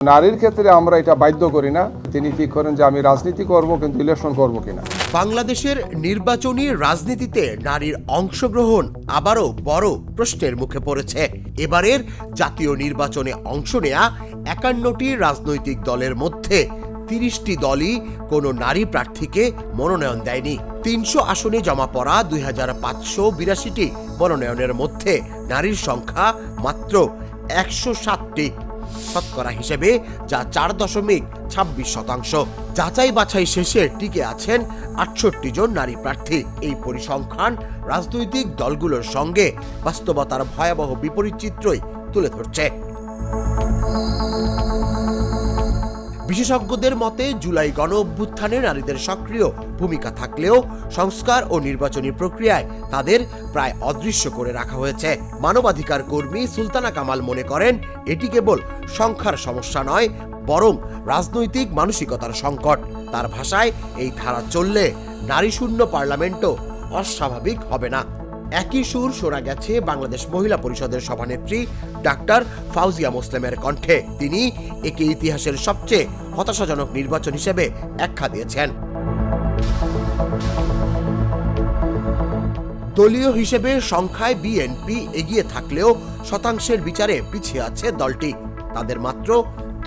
নারীর ক্ষেত্রে আমরা এটা বাধ্য করি না, তিনি ঠিক করেন যে আমি রাজনীতি করব কিন্তু ইলেকশন করব কিনা। বাংলাদেশের নির্বাচনী রাজনীতিতে নারীর অংশগ্রহণ আবারও বড় প্রশ্নের মুখে পড়েছে। এবারের জাতীয় নির্বাচনে অংশ নেয়া ৫১টি রাজনৈতিক দলের মধ্যে ৩০টি দলই কোনো নারী প্রার্থীকে মনোনয়ন দেয়নি। ৩০০ আসনে জমা পড়া ২৫৮২টি মনোনয়নের মধ্যে নারীর সংখ্যা মাত্র ১০৭টি, শতকরা হিসেবে যা ৪.২৬%। যাচাই বাছাই শেষে টিকে আছেন ৬৮ জন নারী প্রার্থী। এই পরিসংখ্যান রাজনৈতিক দলগুলোর সঙ্গে বাস্তবতার ভয়াবহ বিপরীত চিত্রই তুলে ধরছে। বিশেষজ্ঞদের মতে জুলাই গণ অভ্যুত্থানে নারীদের সক্রিয় ভূমিকা থাকলেও সংস্কার ও নির্বাচনী প্রক্রিয়ায় তাদের প্রায় অদৃশ্য করে রাখা হয়েছে। মানবাধিকার কর্মী সুলতানা কামাল মনে করেন এটি কেবল সংখ্যার সমস্যা নয়, বরং রাজনৈতিক মানসিকতার সংকট। তার ভাষায় এই ধারা চললে নারী শূন্য পার্লামেন্টও অস্বাভাবিক হবে না। একই সুর শোনা গেছে বাংলাদেশ মহিলা পরিষদের সভানেত্রী ডাক্তার ফাউজিয়া মুসলিমের কণ্ঠে। তিনি একে ইতিহাসের সবচেয়ে হতাশাজনক নির্বাচন হিসেবে আখ্যা দিয়েছেন। দলীয় হিসেবে সংখ্যায় বিএনপি এগিয়ে থাকলেও শতাংশের বিচারে পিছিয়ে আছে দলটি। তাদের মাত্র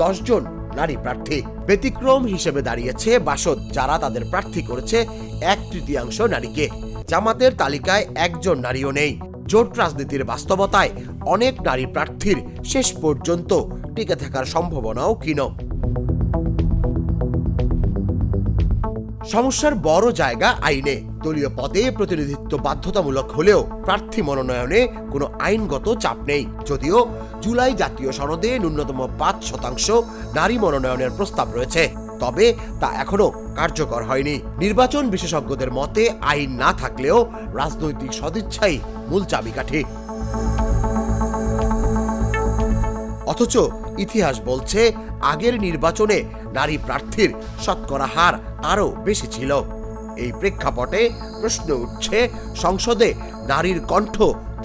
১০ জন নারী প্রার্থী। ব্যতিক্রম হিসেবে দাঁড়িয়েছে বাসদ, যারা তাদের প্রার্থী করেছে ১/৩ নারীকে। জামাতের তালিকায় একজন নারীও নেই। জোট রাজনীতির বাস্তবতায় অনেক নারী প্রার্থীর শেষ পর্যন্ত টিকে থাকার সম্ভাবনাও ক্ষীণ। সমস্যার বড় জায়গা আইনে। দলীয় পদে প্রতিনিধিত্ব বাধ্যতামূলক হলেও প্রার্থী মনোনয়নে কোনো আইনগত চাপ নেই। যদিও জুলাই জাতীয় সনদে ন্যূনতম ৫% নারী মনোনয়নের প্রস্তাব রয়েছে, তবে তা এখনো কার্যকর হয়নি। নির্বাচন বিশেষজ্ঞদের মতে আইন না থাকলেও রাজনৈতিক সদিচ্ছাই মূল চাবিকাঠি। অথচ ইতিহাস বলছে আগের নির্বাচনে নারী প্রার্থীর শতকরা হার আরও বেশি ছিল। এই প্রেক্ষাপটে প্রশ্ন উঠছে, সংসদে নারীর কণ্ঠ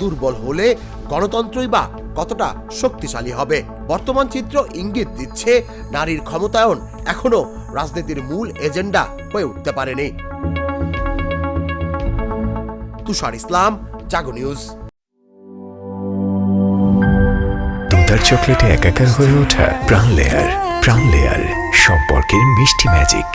দুর্বল হলে গণতন্ত্রই বা কতটা শক্তিশালী হবে? বর্তমান চিত্র ইঙ্গিত দিচ্ছে নারীর ক্ষমতায়ন এখনো রাজনীতির মূল এজেন্ডা হয়ে উঠতে পারেনি। তুষার ইসলাম, জাগো নিউজ। দুধার চকলেটে একাকার হয়ে ওঠা প্রাণ লেয়ার সম্পর্কের মিষ্টি ম্যাজিক।